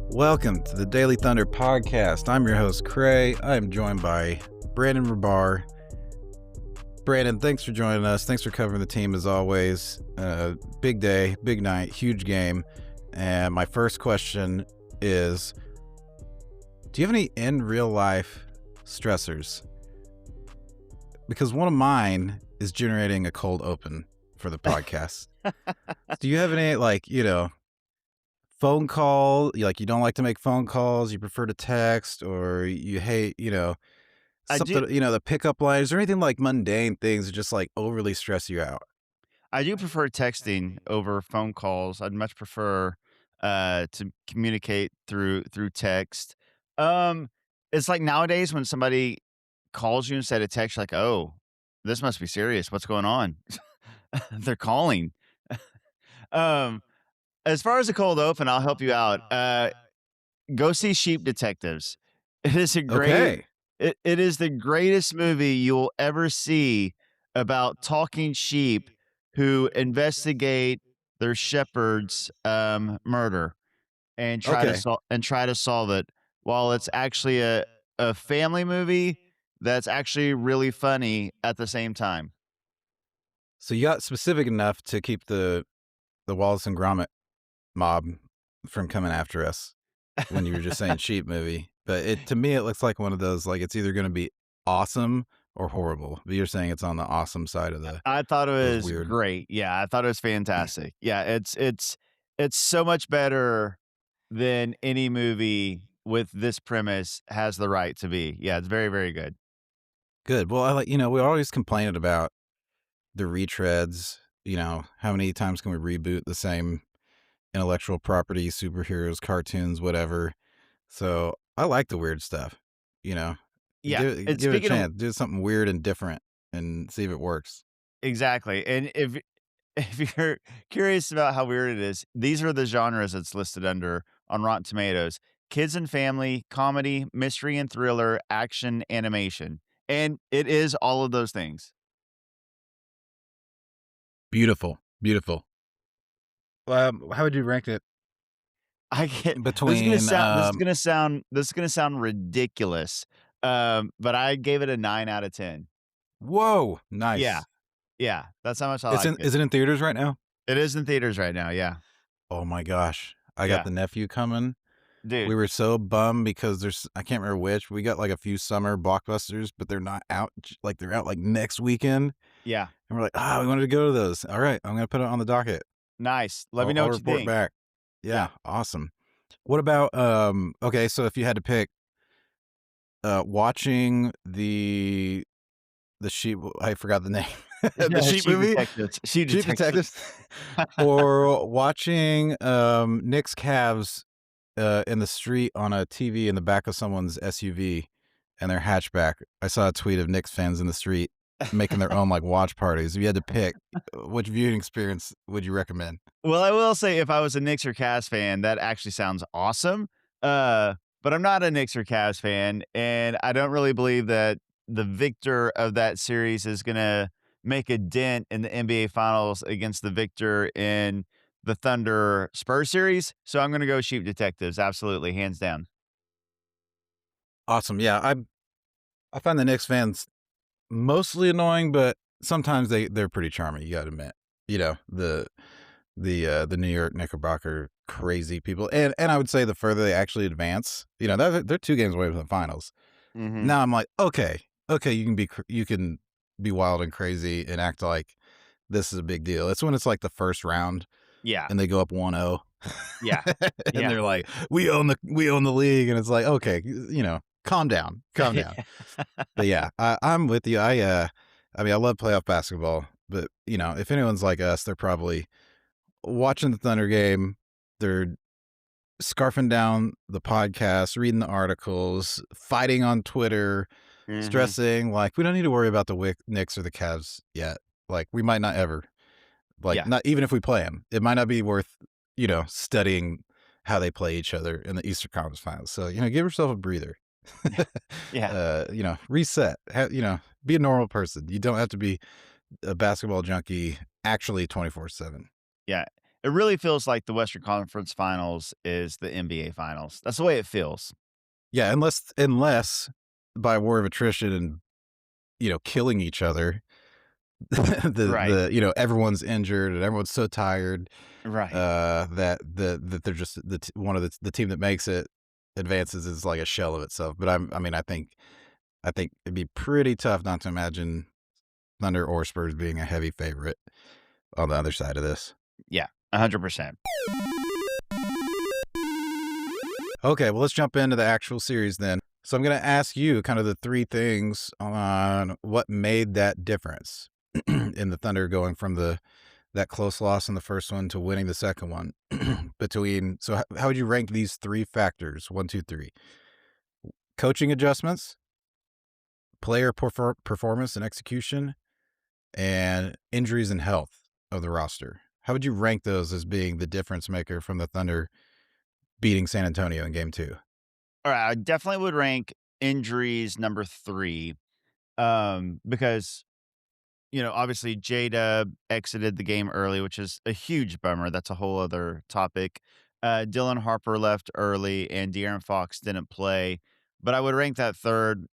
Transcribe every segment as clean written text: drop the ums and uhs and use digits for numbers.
Welcome to the Daily Thunder podcast. I'm your host, Cray. I am joined by Brandon Rabar. Brandon, thanks for joining us. Thanks for covering the team as always. Big day, big night, huge game. And my first question is, do you have any in real life stressors? Because one of mine is generating a cold open for the podcast. Do you have any, phone call, like you don't like to make phone calls, you prefer to text, or you hate, I do. something, the pickup line? Is there anything like mundane things that just like overly stress you out? I do prefer texting over phone calls. I'd much prefer to communicate through text. Um, it's like nowadays when somebody calls you instead of text, you're like, oh, this must be serious. What's going on? They're calling. um, as far as a cold open, I'll help you out. Go see Sheep Detectives. It is a great. Okay. It is the greatest movie you'll ever see about talking sheep who investigate their shepherd's murder and Okay. try to solve it. While it's actually a family movie that's actually really funny at the same time. So you got specific enough to keep the Wallace and Gromit mob from coming after us when you were just saying sheep movie. But to me, it looks like one of those, like it's either going to be awesome or horrible. But you're saying it's on the awesome side of I thought it those was weird. great. Yeah, I thought it was fantastic. Yeah, it's so much better than any movie with this premise has the right to be. Yeah, it's very, very good. Good. Well, we're always complaining about the retreads. How many times can we reboot the same intellectual property, superheroes, cartoons, whatever? So I like the weird stuff. You know, Yeah, and give it a speaking of chance. Do something weird and different, and see if it works. exactly, and if if you're curious about how weird it is, these are the genres it's listed under on Rotten Tomatoes: kids and family, comedy, mystery and thriller, action, animation, and it is all of those things. Beautiful, beautiful. How would you rank it I get between? this is gonna sound ridiculous, but I gave it a 9 out of 10. Whoa, Yeah, nice. yeah, that's how much I It's like in. it. Is it in theaters right now? It is in theaters right now, yeah, Oh my gosh, I got yeah. the nephew coming. We Dude, were so bummed because I can't remember which. We got like a few summer blockbusters, but they're not out. Like they're out like next weekend, yeah, and we're like, we wanted to go to those. All right, I'm gonna put it on the docket. nice. Let me know I'll what you report think. back. Yeah. Yeah, awesome. What about okay, so if you had to pick watching the sheep, I forgot the name. The Yeah, sheep movie? Sheep Sheep detectives. Detectives, or watching Nick's calves in the street on a TV in the back of someone's SUV and their hatchback. I saw a tweet of Knicks fans in the street making their own like watch parties. If you had to pick, which viewing experience would you recommend? Well, I will say if I was a Knicks or Cavs fan, that actually sounds awesome, but I'm not a Knicks or Cavs fan, and I don't really believe that the victor of that series is gonna make a dent in the NBA Finals against the victor in the Thunder Spurs series, so I'm gonna go Sheep Detectives, absolutely, hands down. Awesome. Yeah, I find the Knicks fans mostly annoying, but sometimes they're pretty charming. You got to admit, the New York Knickerbocker crazy people, and I would say the further they actually advance, they're 2 games away from the finals. Mhm. Now I'm like, okay, you can be wild and crazy and act like this is a big deal. It's when it's like the first round Yeah. and they go up 1-0, Yeah. and Yeah. they're like, we own the league, and it's like, okay, calm down, calm down. But yeah, I'm with you. I mean, I love playoff basketball, but if anyone's like us, they're probably watching the Thunder game. They're scarfing down the podcast, reading the articles, fighting on Twitter, Mhm. stressing like we don't need to worry about the Knicks or the Cavs yet. Like we might not ever, like Yeah. not even if we play them, it might not be worth studying how they play each other in the Eastern Conference Finals. So give yourself a breather. Yeah. Reset. Be a normal person. You don't have to be a basketball junkie actually 24/7. Yeah. It really feels like the Western Conference Finals is the NBA Finals. That's the way it feels. Yeah, unless by war of attrition and, killing each other, Right. everyone's injured and everyone's so tired, Right. that they're just one of the team that makes it advances is like a shell of itself. But I think it'd be pretty tough not to imagine Thunder or Spurs being a heavy favorite on the other side of this. Yeah, 100%. Okay, well, let's jump into the actual series then. So I'm going to ask you kind of the three things on what made that difference in the Thunder going from that close loss in the first one to winning the second one. How would you rank these three factors? One, two, three. Coaching adjustments, player performance and execution, and injuries and health of the roster. How would you rank those as being the difference maker from the Thunder beating San Antonio in game two? All right, I definitely would rank injuries number 3, because, obviously JDub exited the game early, which is a huge bummer. That's a whole other topic. Dylan Harper left early, and De'Aaron Fox didn't play, but I would rank that 3rd.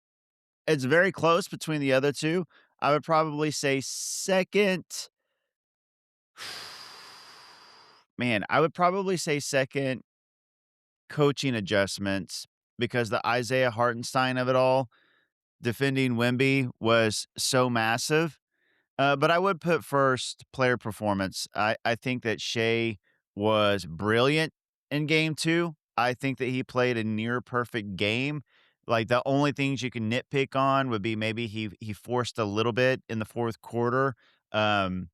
It's very close between the other 2. I would probably say 2nd. Man, I would probably say 2nd, coaching adjustments, because the Isaiah Hartenstein of it all, defending Wemby, was so massive. But I would put first player performance. I think that Shea was brilliant in game 2. I think that he played a near perfect game. Like, the only things you can nitpick on would be maybe he forced a little bit in the 4th quarter. Um,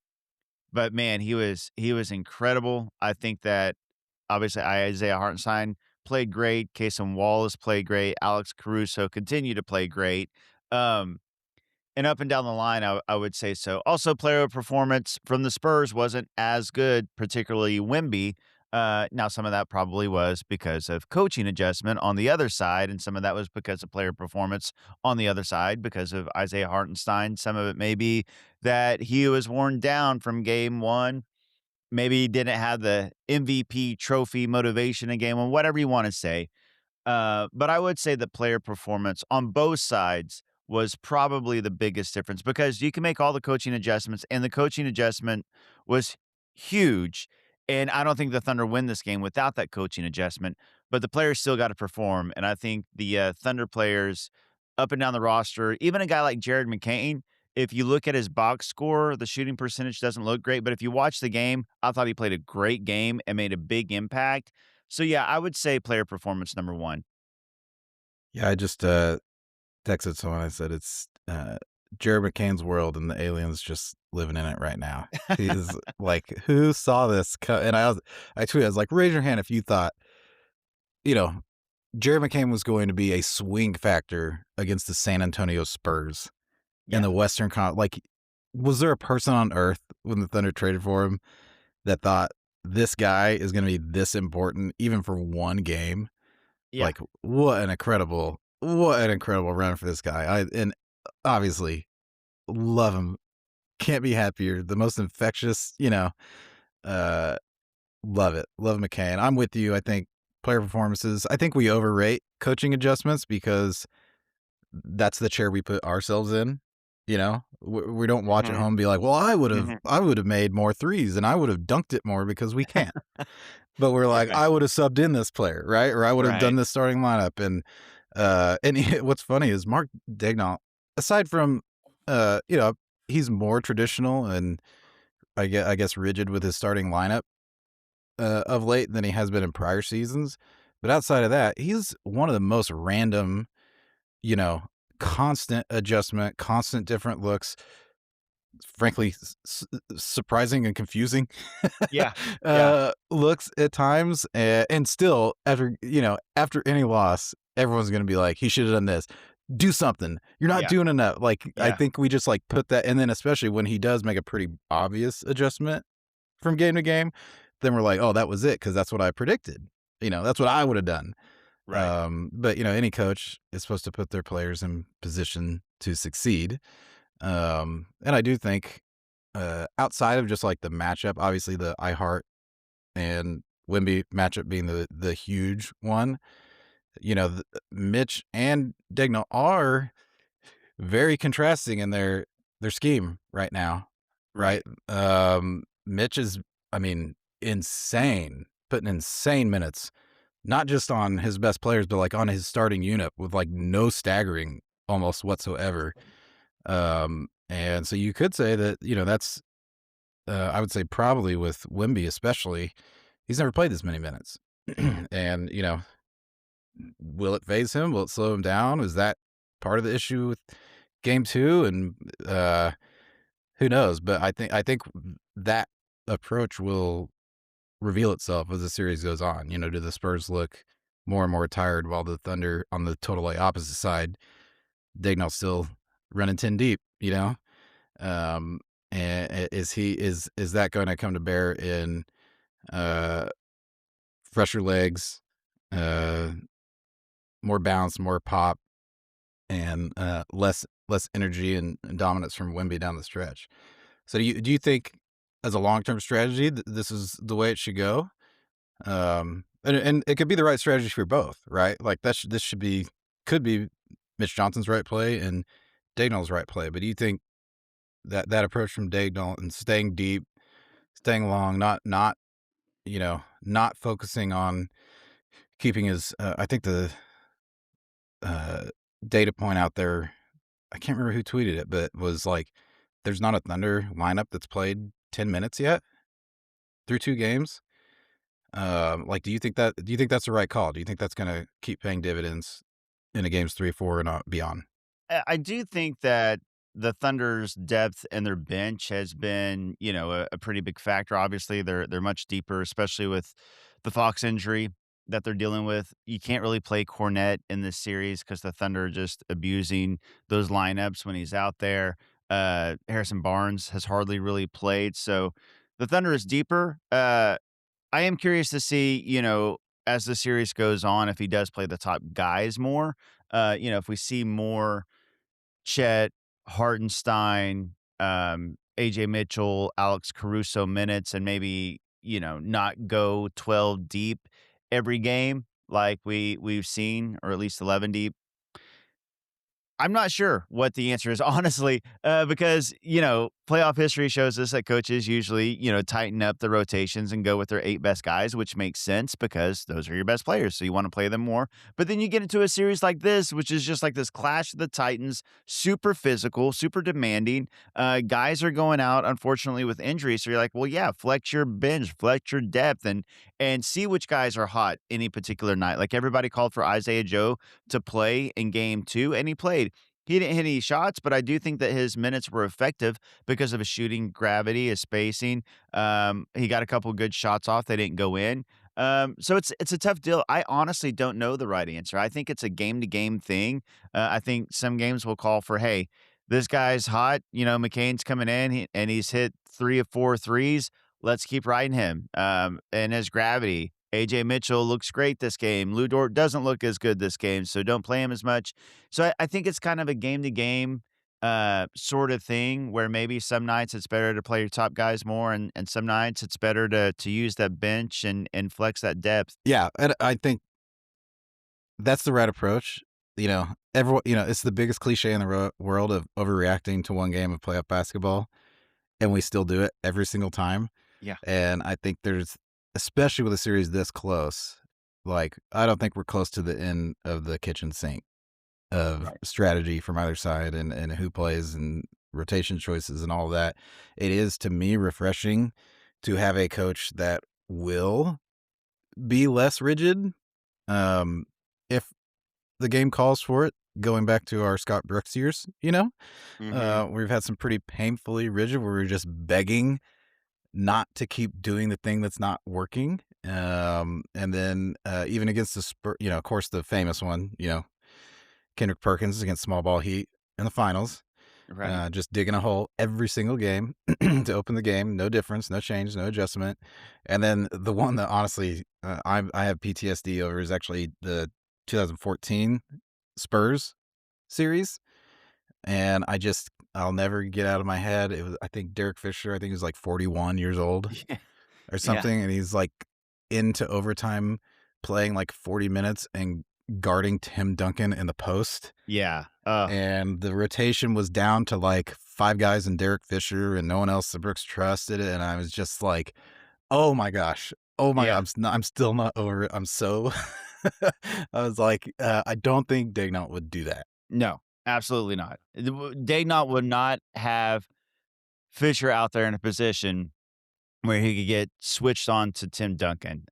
but man, he was incredible. I think that obviously Isaiah Hartenstein played great. Cason Wallace played great. Alex Caruso continued to play great. Um, and up and down the line, I would say so. Also, player performance from the Spurs wasn't as good, particularly Wemby. Now, some of that probably was because of coaching adjustment on the other side, and some of that was because of player performance on the other side because of Isaiah Hartenstein. Some of it may be that he was worn down from game 1. Maybe he didn't have the MVP trophy motivation in game 1, whatever you want to say. But I would say the player performance on both sides was probably the biggest difference, because you can make all the coaching adjustments, and the coaching adjustment was huge. And I don't think the Thunder win this game without that coaching adjustment, but the players still got to perform. And I think the Thunder players up and down the roster, even a guy like Jared McCain, if you look at his box score, the shooting percentage doesn't look great. But if you watch the game, I thought he played a great game and made a big impact. So yeah, I would say player performance number 1. Yeah, I just texted someone. I said it's Jared McCain's world, and the aliens just living in it right now. He's like, who saw this? And I tweeted, I was like, raise your hand if you thought, you know, Jared McCain was going to be a swing factor against the San Antonio Spurs in Yeah. the Western Con. Like, was there a person on earth when the Thunder traded for him that thought this guy is going to be this important, even for one game? Yeah. Like, what an incredible run for this guy. And obviously love him. Can't be happier. The most infectious, uh, love it. Love McCain. I'm with you. I think player performances, I think we overrate coaching adjustments because that's the chair we put ourselves in. We don't watch at Mhm. home and be like, well, I would have, Mhm. I would have made more threes and I would have dunked it more because we can't. But we're like, Right. I would have subbed in this player, right? Or I would have done Right. this starting lineup. What's funny is Mark Daignault, aside from, he's more traditional and I guess rigid with his starting lineup of late than he has been in prior seasons. But outside of that, he's one of the most random, you know, constant adjustment, constant different looks, frankly, surprising and confusing Yeah. Yeah. looks at times. And still, after any loss, everyone's going to be like, he should have done this. Do something. You're not Yeah. doing enough. Like, I Yeah. think we just like put that. And then, especially when he does make a pretty obvious adjustment from game to game, then we're like, oh, that was it. Cause that's what I predicted. That's what I would have done. Right. But any coach is supposed to put their players in position to succeed. And I do think, outside of just like the matchup, obviously the iHeart and Wemby matchup being the huge one. Mitch and Dagnall are very contrasting in their scheme right now, right? Right. Mitch is, I mean, insane, putting insane minutes, not just on his best players, but like on his starting unit with like no staggering almost whatsoever. And so you could say that, that's, I would say probably with Wimby especially, he's never played this many minutes. And, will it phase him? Will it slow him down? Is that part of the issue with game two? And who knows? But I think that approach will reveal itself as the series goes on. Do the Spurs look more and more tired while the Thunder on the totally opposite side, Dagnall's still running 10 deep, Um, and is that going to come to bear in uh fresher legs, uh more bounce, more pop, and less energy and dominance from Wemby down the stretch? So do you think as a long-term strategy this is the way it should go? And it could be the right strategy for both, right? Like this could be Mitch Johnson's right play and Dagnall's right play. But do you think that approach from Dagnall and staying deep, staying long, not focusing on keeping his I think the uh data point out there, I can't remember who tweeted it, but it was like there's not a Thunder lineup that's played 10 minutes yet through 2 games. Like, do you think that's the right call? Do you think that's gonna keep paying dividends in a games 3, 4, and beyond? I do think that the Thunder's depth and their bench has been, a pretty big factor. Obviously, they're much deeper, especially with the Fox injury that they're dealing with. You can't really play Cornette in this series because the Thunder are just abusing those lineups when he's out there. Harrison Barnes has hardly really played, so the Thunder is deeper. I am curious to see, as the series goes on, if he does play the top guys more. If we see more Chet, Hartenstein, AJ Mitchell, Alex Caruso minutes and maybe, not go 12 deep every game like we've seen, or at least 11 deep. I'm not sure what the answer is, honestly, because, playoff history shows us that coaches usually, tighten up the rotations and go with their 8 best guys, which makes sense because those are your best players. So you want to play them more. But then you get into a series like this, which is just like this clash of the Titans, super physical, super demanding. Guys are going out, unfortunately, with injuries. So you're like, well, yeah, flex your bench, flex your depth, and see which guys are hot any particular night. Like everybody called for Isaiah Joe to play in game 2, and he played. He didn't hit any shots, but I do think that his minutes were effective because of his shooting gravity, his spacing. He got a couple good shots off; they didn't go in. So it's a tough deal. I honestly don't know the right answer. I think it's a game to game thing. I think some games will call for, hey, this guy's hot. McCain's coming in and he's hit 3 of 4 threes. Let's keep riding him. And his gravity. AJ Mitchell looks great this game. Lou Dort doesn't look as good this game, so don't play him as much. So I think it's kind of a game to game sort of thing where maybe some nights it's better to play your top guys more, and some nights it's better to use that bench and flex that depth. Yeah, and I think that's the right approach. Everyone, it's the biggest cliche in the world of overreacting to one game of playoff basketball, and we still do it every single time. Yeah. And I think especially with a series this close, like I don't think we're close to the end of the kitchen sink of Right. strategy from either side and who plays and rotation choices and all that. It is to me refreshing to have a coach that will be less rigid. If the game calls for it, going back to our Scott Brooks years, Hmm. we've had some pretty painfully rigid where we're just begging not to keep doing the thing that's not working. And then even against the of course, the famous one, Kendrick Perkins against small ball Heat in the finals, Right. just digging a hole every single game to open the game. No difference, no change, no adjustment. And then the one that honestly I have PTSD over is actually the 2014 Spurs series. And I'll never get out of my head. It was, I think Derek Fisher, I think he was like 41 years old. or Yeah. something, and he's like into overtime playing like 40 minutes and guarding Tim Duncan in the post. Yeah. And the rotation was down to like five guys and Derek Fisher and no one else. The Brooks trusted it. And I was just like, oh my gosh. Oh my God. Yeah. I'm still not over it. I'm so, I was like, I don't think Dagnall would do that. No, absolutely not. Dagnott would not have Fisher out there in a position where he could get switched on to Tim Duncan.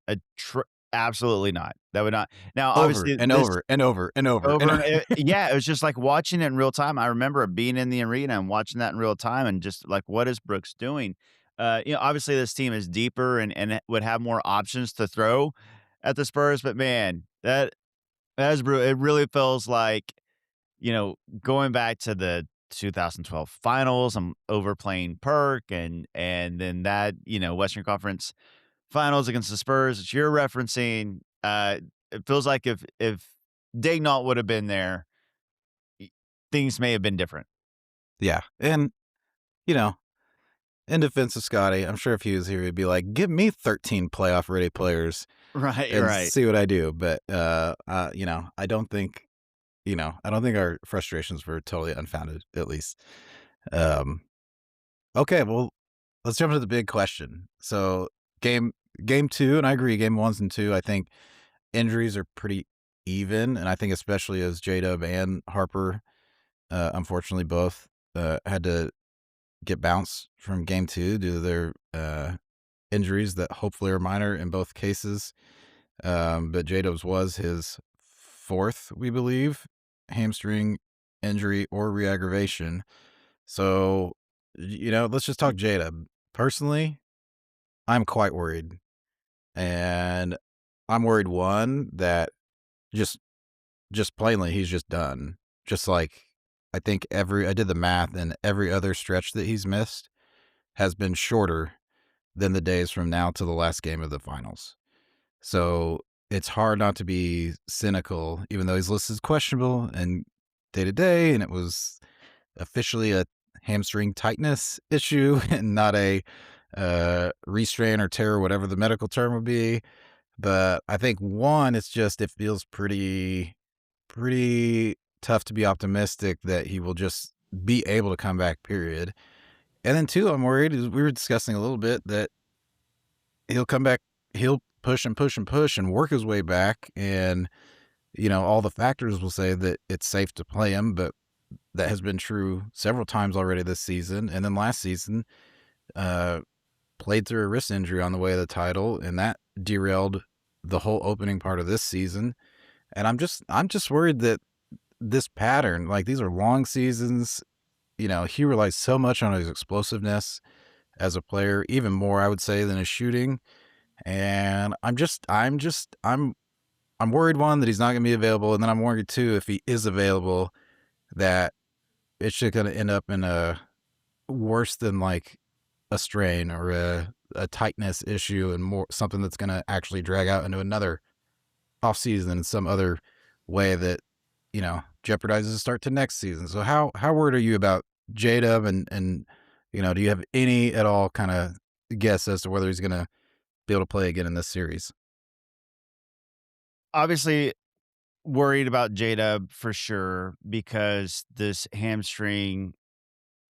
Absolutely not. That would not. Now, Over obviously, and this over and over and over and over and over. yeah, it was just like watching it in real time. I remember being in the arena and watching that in real time and just like, what is Brooks doing? Obviously this team is deeper and it would have more options to throw at the Spurs, but man, that is brutal. It really feels like, going back to the 2012 finals, I'm overplaying Perk and then that, Western Conference finals against the Spurs that you're referencing. It feels like if Daignault would have been there, y things may have been different. Yeah. And, you know, in defense of Scotty, I'm sure if he was here, he'd be like, give me 13 playoff ready players Right, and right. see what I do. But, I don't think, I don't think our frustrations were totally unfounded, at least. Um, okay. Well, let's jump into the big question. So game, game two, and I agree, game ones and two, I think injuries are pretty even. And I think especially as JDub and Harper, unfortunately both, had to get bounced from game two due to their injuries that hopefully are minor in both cases. But Jadob's was his fourth, we believe, hamstring injury or re-aggravation. So, let's just talk Jadub. Personally, I'm quite worried. And I'm worried, one, that just just plainly he's just done. Just like I think I did the math, and every other stretch that he's missed has been shorter than the days from now to the last game of the finals. So it's hard not to be cynical, even though he's listed as questionable and day to day, and it was officially a hamstring tightness issue and not a restrain or tear, whatever the medical term would be. But I think one, it feels pretty tough to be optimistic that he will just be able to come back, period. And then two, I'm worried, as we were discussing a little bit, that he'll come back, he'll push and push and push and work his way back. And, all the factors will say that it's safe to play him, but that has been true several times already this season. And then last season, uh, played through a wrist injury on the way to the title, and that derailed the whole opening part of this season. And I'm just worried that this pattern, like these are long seasons, he relies so much on his explosiveness as a player, even more, I would say, than his shooting. And I'm worried, one, that he's not going to be available. And then I'm worried too, if he is available, that it's just going to end up in a worse than like a strain or a tightness issue, and more something that's going to actually drag out into another off season in some other way that, jeopardizes the start to next season. So how worried are you about J-Dub, and do you have any at all kind of guess as to whether he's going to be able to play again in this series? Obviously, worried about J-Dub for sure because this hamstring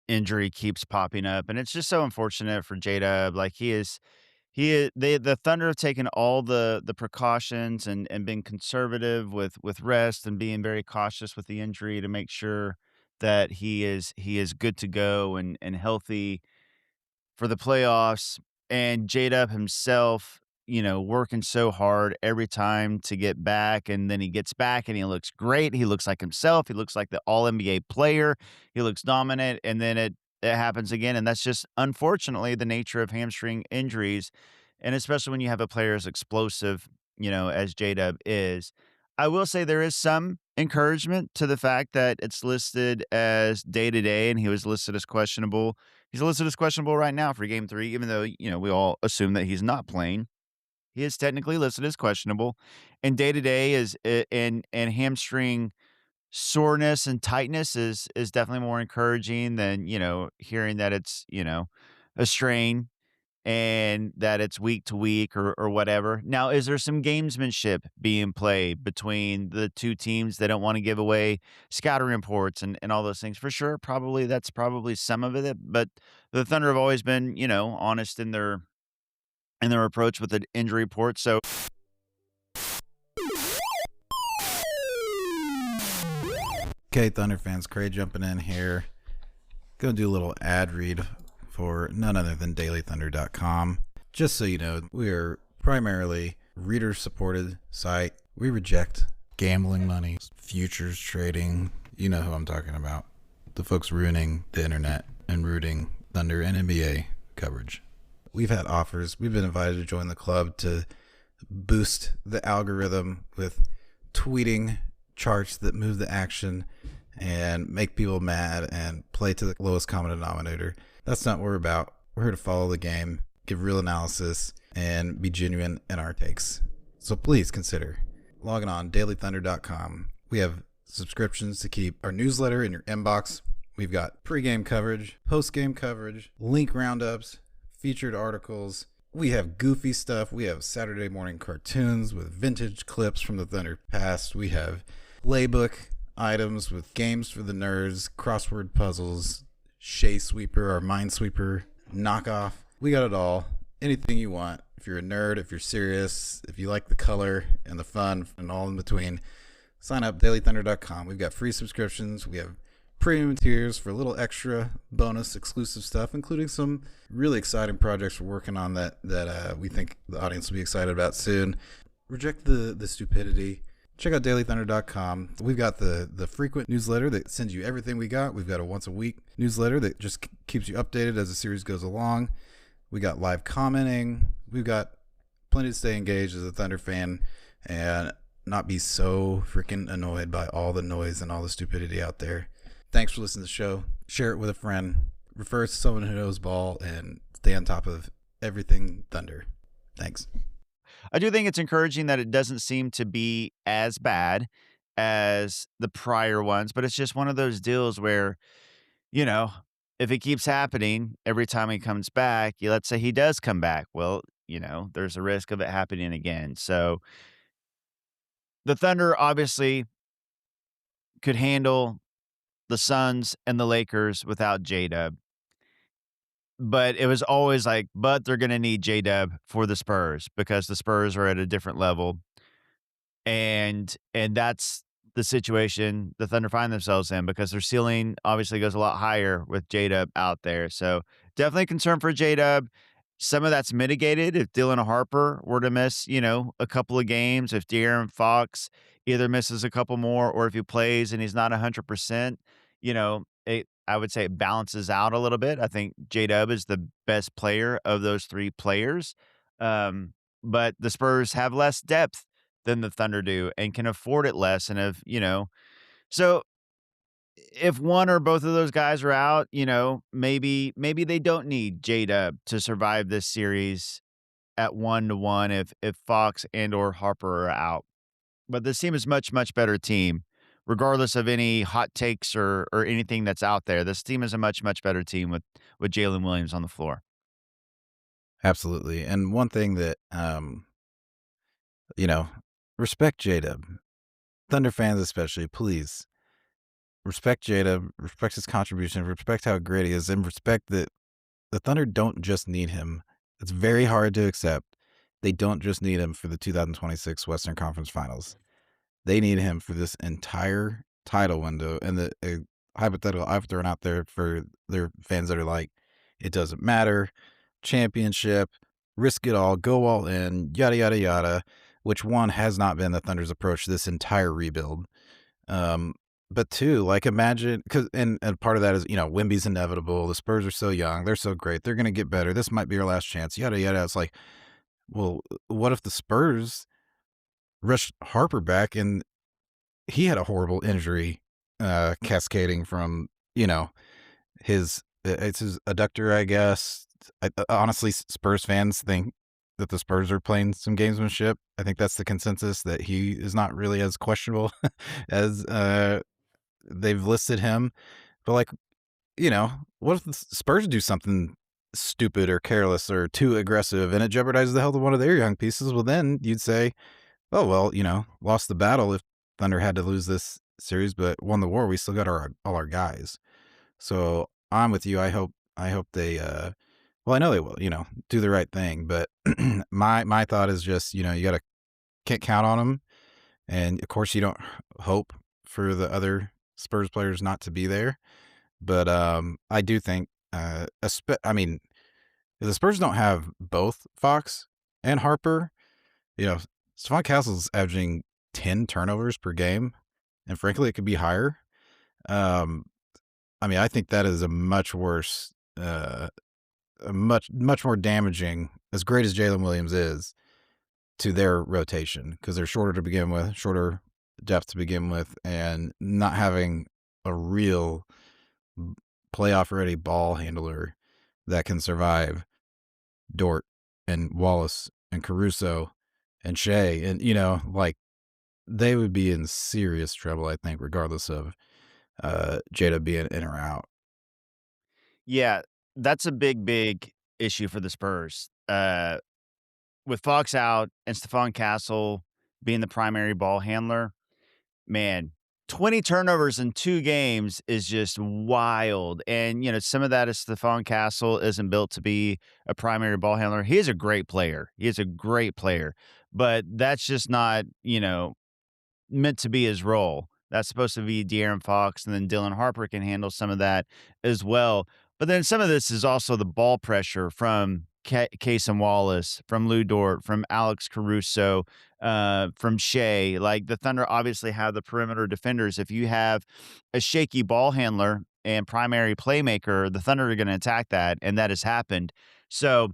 injury keeps popping up, and it's just so unfortunate for J-Dub. Like, the Thunder have taken all the precautions and been conservative with rest and being very cautious with the injury to make sure that he is good to go and healthy for the playoffs. And J-Dub himself, working so hard every time to get back, and then he gets back and he looks great. He looks like himself. He looks like the all NBA player. He looks dominant, and then it happens again. And that's just unfortunately the nature of hamstring injuries. And especially when you have a player as explosive, as J-Dub is. I will say there is some encouragement to the fact that it's listed as day to day and he was listed as questionable. He's listed as questionable right now for game three, even though, we all assume that he's not playing. He is technically listed as questionable. And day to day and hamstring soreness and tightness is definitely more encouraging than, hearing that it's, a strain. and that it's week to week or whatever. Now, is there some gamesmanship being played between the two teams? They don't want to give away scouting reports and all those things. For sure, probably that's probably some of it. But the Thunder have always been, honest in their approach with the injury report. So Okay, Thunder fans, Cray jumping in here. Gonna do a little ad read for none other than dailythunder.com. Just so you know, we are primarily reader-supported site. We reject gambling money, futures trading. You know who I'm talking about. The folks ruining the internet and rooting Thunder and NBA coverage. We've had offers. We've been invited to join the club to boost the algorithm with tweeting charts that move the action and make people mad and play to the lowest common denominator. That's not what we're about. We're here to follow the game, give real analysis, and be genuine in our takes. So please consider logging on dailythunder.com. We have subscriptions to keep our newsletter in your inbox. We've got pregame coverage, postgame coverage, link roundups, featured articles. We have goofy stuff. We have Saturday morning cartoons with vintage clips from the Thunder past. We have playbook items with games for the nerds, crossword puzzles, Shea Sweeper, our Minesweeper knockoff. We got it all. Anything you want. If you're a nerd, if you're serious, if you like the color and the fun and all in between, sign up dailythunder.com. We've got free subscriptions. We have premium tiers for a little extra bonus exclusive stuff, including some really exciting projects we're working on that we think the audience will be excited about soon. Reject the stupidity. Check out dailythunder.com. We've got the frequent newsletter that sends you everything we got. We've got a once a week newsletter that just keeps you updated as the series goes along. We got live commenting. We've got plenty to stay engaged as a Thunder fan and not be so freaking annoyed by all the noise and all the stupidity out there. Thanks for listening to the show. Share it with a friend. Refer it to someone who knows ball and stay on top of everything Thunder. Thanks. I do think it's encouraging that it doesn't seem to be as bad as the prior ones, but it's just one of those deals where, if it keeps happening every time he comes back, let's say he does come back. Well, there's a risk of it happening again. So the Thunder obviously could handle the Suns and the Lakers without JDub. But it was always like, but they're going to need JDub for the Spurs because the Spurs are at a different level. And that's the situation the Thunder find themselves in because their ceiling obviously goes a lot higher with JDub out there. So definitely concern for JDub. Some of that's mitigated if Dylan Harper were to miss, a couple of games. If De'Aaron Fox either misses a couple more or if he plays and he's not 100%, I would say it balances out a little bit. I think JDub is the best player of those three players. But the Spurs have less depth than the Thunder do and can afford it less. And so if one or both of those guys are out, maybe they don't need JDub to survive this series at 1-1 if Fox and or Harper are out. But this team is much better team, regardless of any hot takes or anything that's out there. This team is a much better team with Jalen Williams on the floor. Absolutely. And one thing that respect JDub. Thunder fans especially, please respect JDub, respect his contribution, respect how great he is, and respect that the Thunder don't just need him. It's very hard to accept. They don't just need him for the 2026 Western Conference Finals. They need him for this entire title window. And the hypothetical I've thrown out there for their fans that are like, it doesn't matter, championship, risk it all, go all in, yada, yada, yada, which one has not been the Thunder's approach to this entire rebuild. But two, like imagine, and part of that is, Wemby's inevitable. The Spurs are so young. They're so great. They're going to get better. This might be our last chance, yada, yada. It's like, well, what if the Spurs rushed Harper back and he had a horrible injury cascading from, it's his adductor, I guess. Honestly, Spurs fans think that the Spurs are playing some gamesmanship. I think that's the consensus, that he is not really as questionable as they've listed him. But what if the Spurs do something stupid or careless or too aggressive, and it jeopardizes the health of one of their young pieces, well, then you'd say, "Oh, well, lost the battle if Thunder had to lose this series, but won the war. We still got all our guys." So I'm with you. I hope they. Well, I know they will. Do the right thing. But my thought is just you gotta can't count on them, and of course you don't hope for the other Spurs players not to be there. But I do think, I mean, if the Spurs don't have both Fox and Harper, you know, Stephon Castle's averaging 10 turnovers per game, and frankly, it could be higher. Um, I mean, I think that is a much worse, a much more damaging, as great as Jalen Williams is, to their rotation, because they're shorter to begin with, shorter depth to begin with, and not having a real playoff ready ball handler that can survive Dort and Wallace and Caruso and Shea. And, like, they would be in serious trouble, I think, regardless of JDub being in or out. Yeah, that's a big, big issue for the Spurs. With Fox out and Stephon Castle being the primary ball handler, man, 20 turnovers in 2 games is just wild. And, some of that is Stephon Castle isn't built to be a primary ball handler. He is a great player. He is a great player, but that's just not, meant to be his role. That's supposed to be De'Aaron Fox, and then Dylan Harper can handle some of that as well. But then some of this is also the ball pressure from Casey Wallace, from Lou Dort, from Alex Caruso, from Shea. Like, the Thunder obviously have the perimeter defenders. If you have a shaky ball handler and primary playmaker, the Thunder are going to attack that, and that has happened. So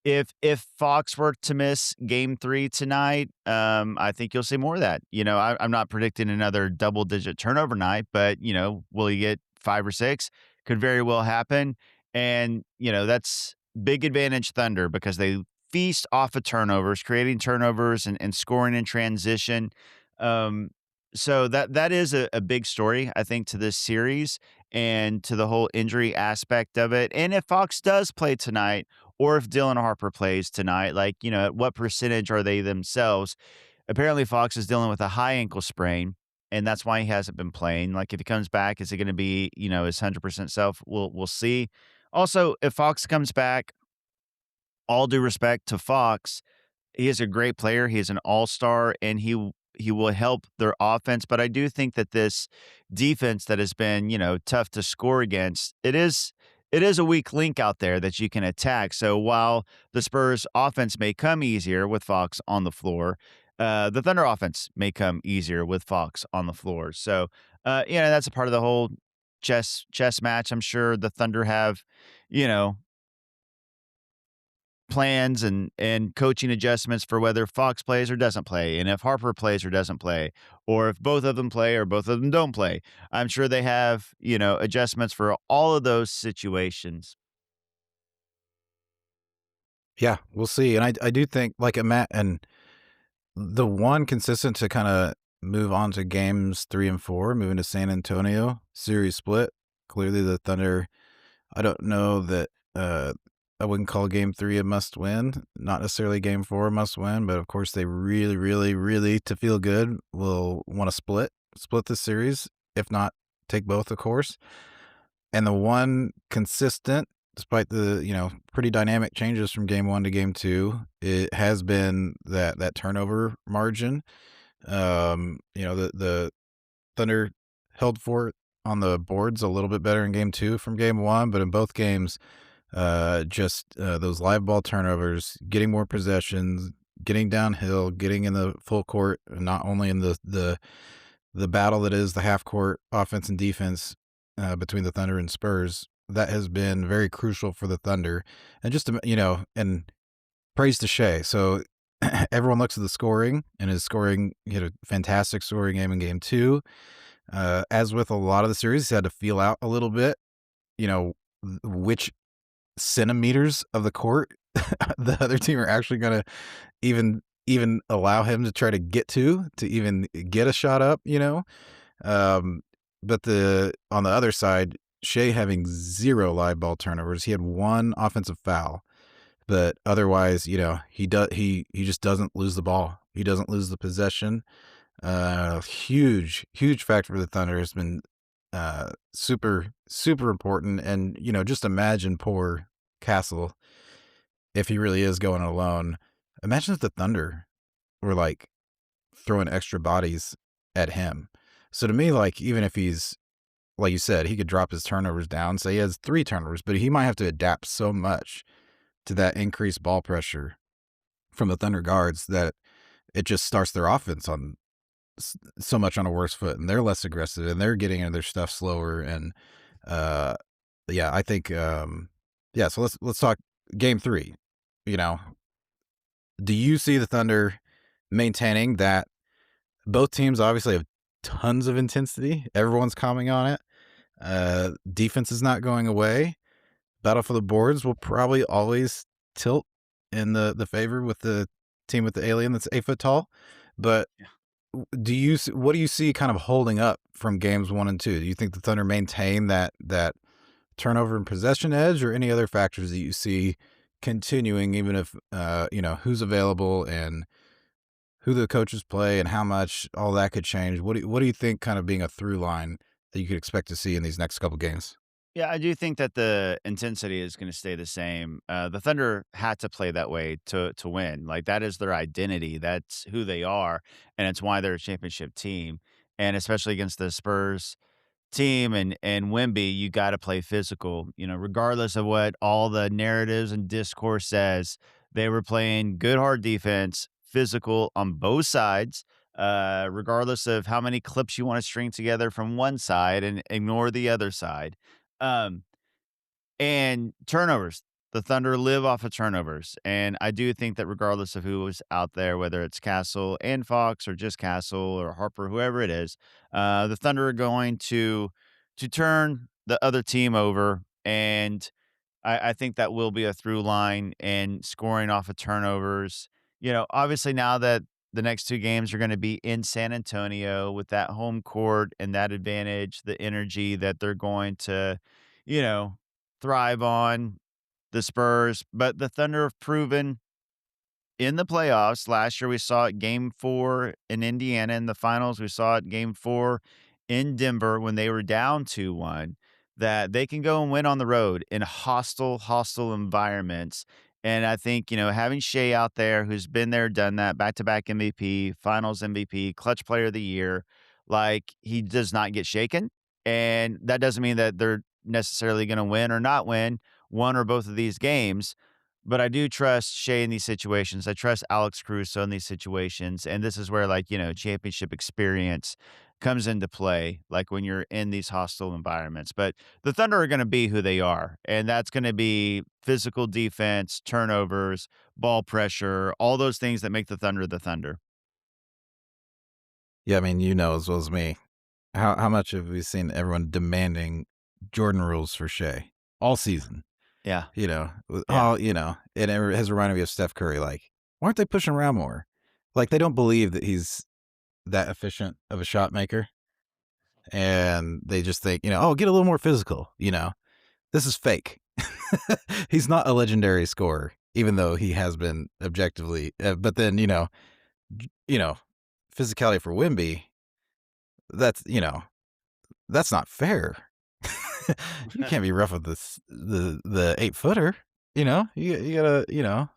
if Fox were to miss game 3 tonight, I think you'll see more of that. I'm not predicting another double-digit turnover night, but, will he get 5 or 6? Could very well happen, and, that's big advantage Thunder because they feast off of turnovers, creating turnovers and scoring in transition. Um, so that is a big story, I think, to this series and to the whole injury aspect of it, and if Fox does play tonight, or if Dylan Harper plays tonight, like, at what percentage are they themselves? Apparently, Fox is dealing with a high ankle sprain, and that's why he hasn't been playing. Like, if he comes back, is it going to be, his 100% self? We'll see. Also, if Fox comes back, all due respect to Fox, he is a great player. He is an all-star, and he will help their offense, but I do think that this defense that has been, tough to score against, it is a weak link out there that you can attack. So while the Spurs offense may come easier with Fox on the floor, the Thunder offense may come easier with Fox on the floor. So, that's a part of the whole chess match. I'm sure the Thunder have, you know, plans and coaching adjustments for whether Fox plays or doesn't play, and if Harper plays or doesn't play, or if both of them play or both of them don't play. I'm sure they have, adjustments for all of those situations. Yeah, we'll see. And I do think, like, a Matt, and the one consistent to kind of move on to games 3 and 4, moving to San Antonio, series split. Clearly, the Thunder, I don't know that I wouldn't call game 3 a must win, not necessarily game 4 a must win, but of course they really, really, really, to feel good, will want to split the series, if not take both, of course. And the one consistent, despite the, pretty dynamic changes from game 1 to game 2, it has been that turnover margin. The Thunder held for it on the boards a little bit better in game 2 from game 1, but in both games, just those live ball turnovers, getting more possessions, getting downhill, getting in the full court, not only in the battle that is the half court offense and defense between the Thunder and Spurs. That has been very crucial for the Thunder, and just and praise to Shea. So everyone looks at the scoring, and his scoring, he had a fantastic scoring game in game 2. As with a lot of the series, he had to feel out a little bit, which centimeters of the court the other team are actually going to even allow him to try to get to even get a shot up. But on the other side, Shea having 0 live ball turnovers. He had 1 offensive foul, but otherwise, he just doesn't lose the ball. He doesn't lose the possession. Huge factor for the Thunder has been super, super important. And, just imagine poor Castle if he really is going alone. Imagine if the Thunder were like throwing extra bodies at him. So to me, like, even if he's, like you said, he could drop his turnovers down. Say he has 3 turnovers, but he might have to adapt so much to that increased ball pressure from the Thunder guards that it just starts their offense on so much on a worse foot, and they're less aggressive, and they're getting into their stuff slower. And uh, yeah, I think yeah. So let's talk game 3. You know, do you see the Thunder maintaining that? Both teams obviously have tons of intensity. Everyone's commenting on it. Defense is not going away. Battle for the boards will probably always tilt in the favor with the team with the alien that's 8 foot tall. But what do you see kind of holding up from games 1 and 2? Do you think the Thunder maintain that turnover and possession edge, or any other factors that you see continuing, even if who's available and who the coaches play and how much all that could change? What do you think kind of being a through line that you could expect to see in these next couple games? Yeah, I do think that the intensity is gonna stay the same. The Thunder had to play that way to win. Like, that is their identity, that's who they are, and it's why they're a championship team, and especially against the Spurs team and Wemby, you gotta play physical, regardless of what all the narratives and discourse says. They were playing good hard defense, physical on both sides, regardless of how many clips you wanna string together from one side and ignore the other side. Um, and turnovers. The Thunder live off of turnovers, and I do think that regardless of who was out there, whether it's Castle and Fox or just Castle or Harper, whoever it is, the Thunder are going to turn the other team over, and I think that will be a through line and scoring off of turnovers. Obviously now that the next 2 games are gonna be in San Antonio with that home court and that advantage, the energy that they're going to, you know, thrive on the Spurs, but the Thunder have proven in the playoffs. Last year, we saw it game 4 in Indiana. In the finals, we saw it game 4 in Denver when they were down 2-1, that they can go and win on the road in hostile environments. And I think, having Shea out there, who's been there, done that, back-to-back MVP, finals MVP, clutch player of the year, like, he does not get shaken. And that doesn't mean that they're necessarily going to win or not win one or both of these games, but I do trust Shea in these situations. I trust Alex Caruso in these situations. And this is where, like, championship experience comes into play, like when you're in these hostile environments. But the Thunder are going to be who they are. And that's going to be physical defense, turnovers, ball pressure, all those things that make the Thunder the Thunder. Yeah, I mean, as well as me, how much have we seen everyone demanding Jordan rules for Shea all season? Yeah. Yeah. And it has reminded me of Steph Curry. Like, why aren't they pushing around more? Like, they don't believe that he's that efficient of a shot maker, and they just think, oh, get a little more physical. This is fake. He's not a legendary scorer, even though he has been objectively. But then, you know, physicality for Wimby, that's that's not fair. You can't be rough with the 8 footer. You gotta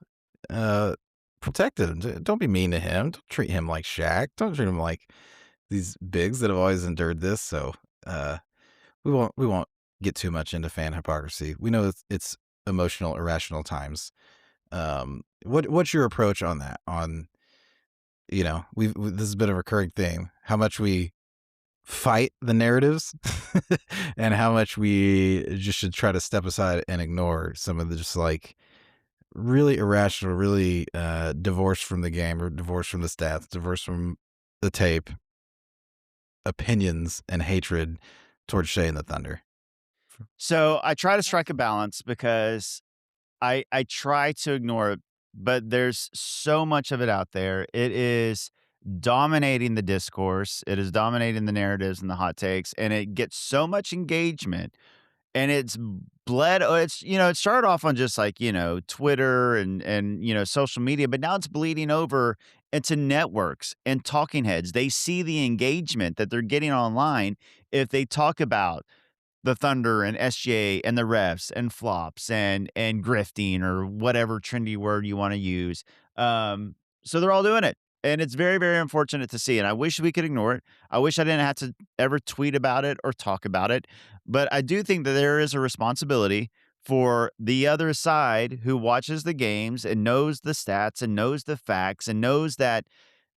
uh protect him. Don't be mean to him. Don't treat him like Shaq. Don't treat him like these bigs that have always endured this. So uh we won't get too much into fan hypocrisy. We know it's emotional, irrational times. What's your approach on that? On this has been a recurring theme. How much we fight the narratives and how much we just should try to step aside and ignore some of the just like really irrational, really divorced from the game or divorced from the stats, divorced from the tape opinions and hatred towards Shea and the Thunder. So I try to strike a balance because I try to ignore it, but there's so much of it out there. It is dominating the discourse. It is dominating the narratives and the hot takes, and it gets so much engagement. and it's bled. It's it started off on just like Twitter and social media, but now it's bleeding over into networks and talking heads. They see the engagement that they're getting online if they talk about the Thunder and SGA and the refs and flops and grifting or whatever trendy word you want to use. Um, so they're all doing it. And it's very, very unfortunate to see. And I wish we could ignore it. I wish I didn't have to ever tweet about it or talk about it. But I do think that there is a responsibility for the other side who watches the games and knows the stats and knows the facts and knows that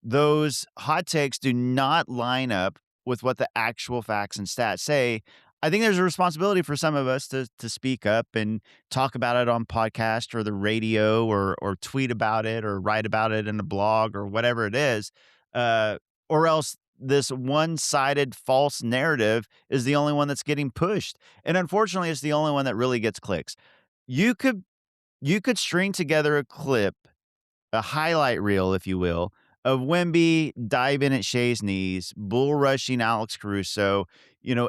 those hot takes do not line up with what the actual facts and stats say. I think there's a responsibility for some of us to speak up and talk about it on podcast or the radio or tweet about it or write about it in a blog or whatever it is, uh, or else this one-sided false narrative is the only one that's getting pushed, and unfortunately, it's the only one that really gets clicks. You could you could string together a clip, a highlight reel, if you will, of Wemby diving at Shea's knees, bull rushing Alex Caruso,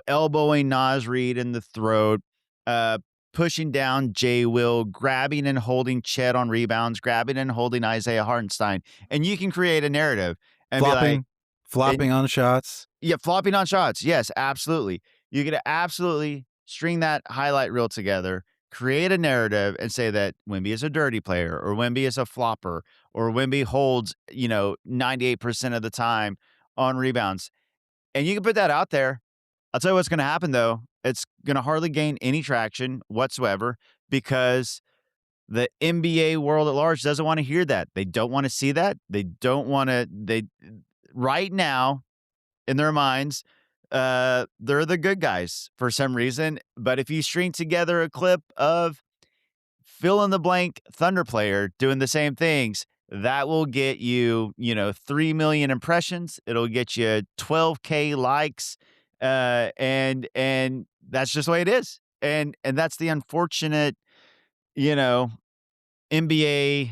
elbowing Nas Reed in the throat, uh, pushing down Jay Will, grabbing and holding Chet on rebounds, grabbing and holding Isaiah Hartenstein. And you can create a narrative and be like, flopping on shots. yeah, flopping on shots. Yes, absolutely. You could absolutely string that highlight reel together, create a narrative, and say that Wemby is a dirty player, or Wemby is a flopper, or Wemby holds, 98% of the time on rebounds. And you can put that out there. I'll tell you what's going to happen, though. It's going to hardly gain any traction whatsoever because the NBA world at large doesn't want to hear that. They don't want to see that. They don't want to. Right now, in their minds, they're the good guys for some reason. But if you string together a clip of fill in the blank Thunder player doing the same things, that will get you, 3 million impressions. It'll get you 12K likes. And that's just the way it is. And that's the unfortunate, you know, NBA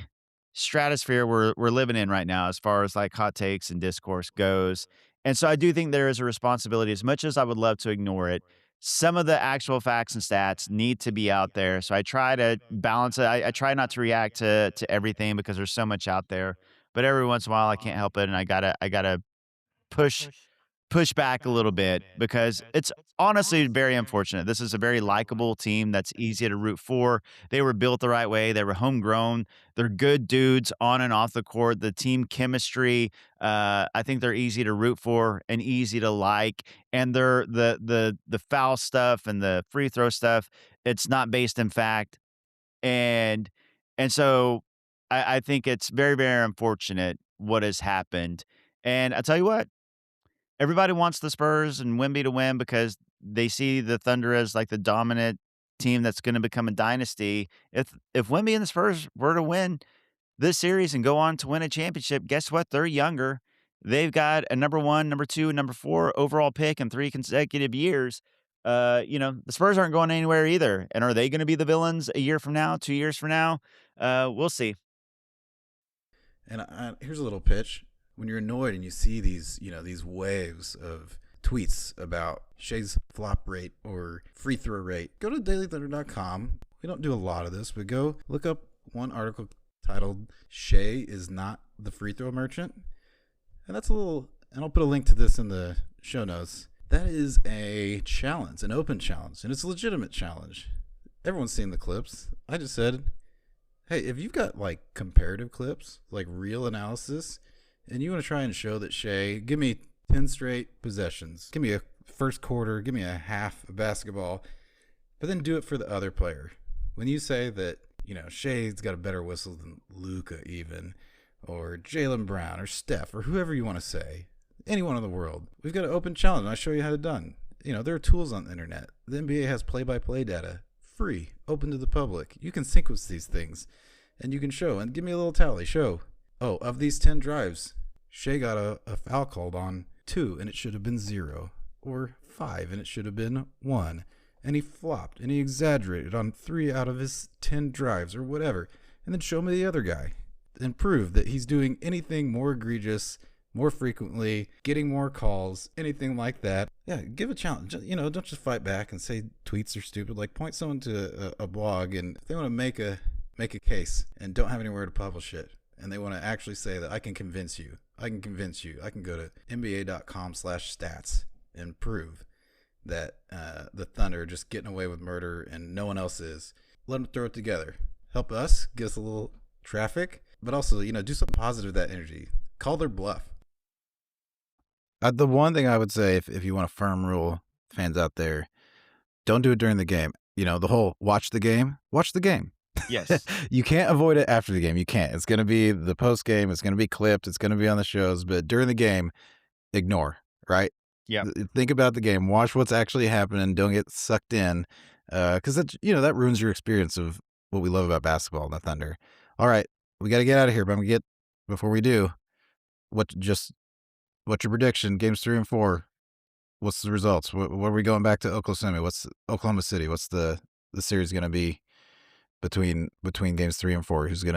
stratosphere we're living in right now as far as like hot takes and discourse goes. And so I do think there is a responsibility, as much as I would love to ignore it. Some of the actual facts and stats need to be out there. So I try to balance it. I try not to react to everything because there's so much out there. But every once in a while I can't help it, and I gotta push push back a little bit because it's honestly very unfortunate. This is a very likable team that's easy to root for. They were built the right way. They were homegrown. They're good dudes on and off the court. The team chemistry, I think they're easy to root for and easy to like. And they're the foul stuff and the free throw stuff. It's not based in fact, and so I think it's very very unfortunate what has happened. And I tell you what, everybody wants the Spurs and Wemby to win because they see the Thunder as like the dominant team that's going to become a dynasty. If Wemby and the Spurs were to win this series and go on to win a championship, guess what? They're younger. They've got a number 1, number 2, and number 4 overall pick in 3 consecutive years. The Spurs aren't going anywhere either. And are they going to be the villains a year from now, 2 years from now? We'll see. And here's a little pitch. When you're annoyed and you see these, these waves of tweets about Shea's flop rate or free throw rate, go to dailythunder.com. We don't do a lot of this, but go look up one article titled "Shea is not the free throw merchant." And that's a little, and I'll put a link to this in the show notes. That is a challenge, an open challenge, and it's a legitimate challenge. Everyone's seen the clips. I just said, hey, if you've got like comparative clips, like real analysis, and you want to try and show that Shea, give me 10 straight possessions, give me a first quarter, give me a half of basketball, but then do it for the other player. When you say that, Shea's got a better whistle than Luka even, or Jalen Brown, or Steph, or whoever you want to say, anyone in the world, we've got an open challenge, and I show you how it's done. There are tools on the internet. The NBA has play-by-play data, free, open to the public. You can sequence these things, and you can show, and give me a little tally, show. Oh, of these 10 drives, Shea got a foul called on 2, and it should have been 0. Or 5, and it should have been 1. And he flopped, and he exaggerated on 3 out of his 10 drives, or whatever. And then show me the other guy. And prove that he's doing anything more egregious, more frequently, getting more calls, anything like that. Yeah, give a challenge. Don't just fight back and say tweets are stupid. Like, point someone to a blog, and if they want to make a case and don't have anywhere to publish it, and they want to actually say that I can convince you, I can go to nba.com/stats and prove that the Thunder are just getting away with murder and no one else is. Let them throw it together. Help us, give us a little traffic, but also, do something positive with that energy. Call their bluff. The one thing I would say, if you want a firm rule, fans out there, don't do it during the game. The whole watch the game. Yes. You can't avoid it after the game. You can't. It's going to be the post game. It's going to be clipped. It's going to be on the shows. But during the game, ignore, right? Yeah. Think about the game. Watch what's actually happening. Don't get sucked in, because that ruins your experience of what we love about basketball and the Thunder. All right, we got to get out of here. But before we do, what's your prediction? Games 3 and 4. What's the results? What are we going back to Oklahoma City? What's the series going to be between games 3 and 4? Who's going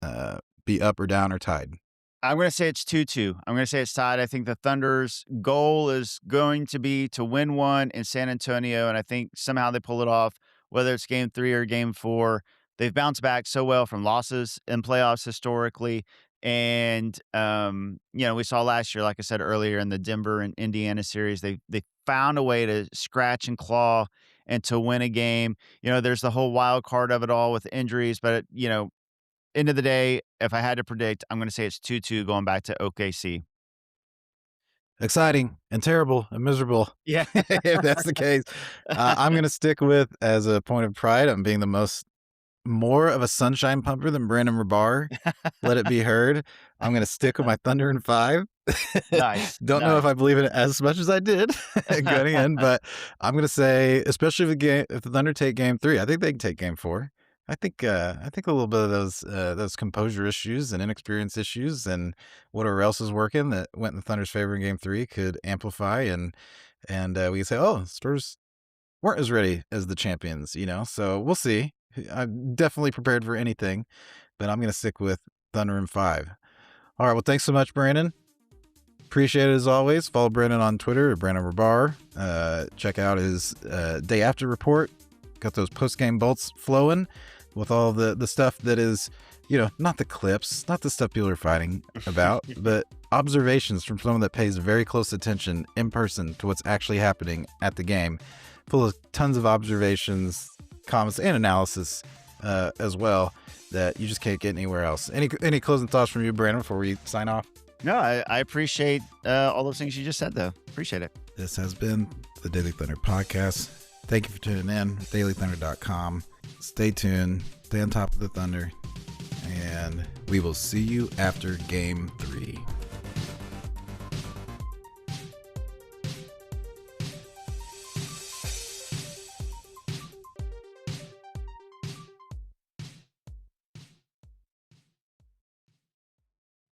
to be up or down or tied? I'm going to say it's 2-2. I'm going to say it's tied. I think the Thunder's goal is going to be to win one in San Antonio, and I think somehow they pull it off, whether it's game 3 or game 4. They've bounced back so well from losses in playoffs historically. And, we saw last year, like I said earlier, in the Denver and Indiana series, they found a way to scratch and claw and to win a game. There's the whole wild card of it all with injuries, but, end of the day, if I had to predict, I'm going to say it's 2-2 going back to OKC. Exciting and terrible and miserable. Yeah. If that's the case. I'm going to stick with, as a point of pride, I'm being more of a sunshine pumper than Brandon Rabar. Let it be heard. I'm going to stick with my Thunder in 5. Nice. Don't know if I believe in it as much as I did going in, but I'm going to say, especially if the Thunder take game 3, I think they can take game 4. I think a little bit of those composure issues and inexperience issues and whatever else is working that went in the Thunder's favor in game 3 could amplify, and we can say, oh, Spurs weren't as ready as the champions, So we'll see. I'm definitely prepared for anything, but I'm going to stick with Thunder in 5. All right. Well, thanks so much, Brandon. Appreciate it as always. Follow Brandon on Twitter at Brandon Rabar. Check out his day after report. Got those post-game bolts flowing with all the stuff that is, not the clips, not the stuff people are fighting about, but observations from someone that pays very close attention in person to what's actually happening at the game. Full of tons of observations, comments, and analysis as well that you just can't get anywhere else. Any closing thoughts from you, Brandon, before we sign off? No, I appreciate all those things you just said, though. Appreciate it. This has been the Daily Thunder Podcast. Thank you for tuning in. DailyThunder.com. Stay tuned. Stay on top of the Thunder. And we will see you after Game 3.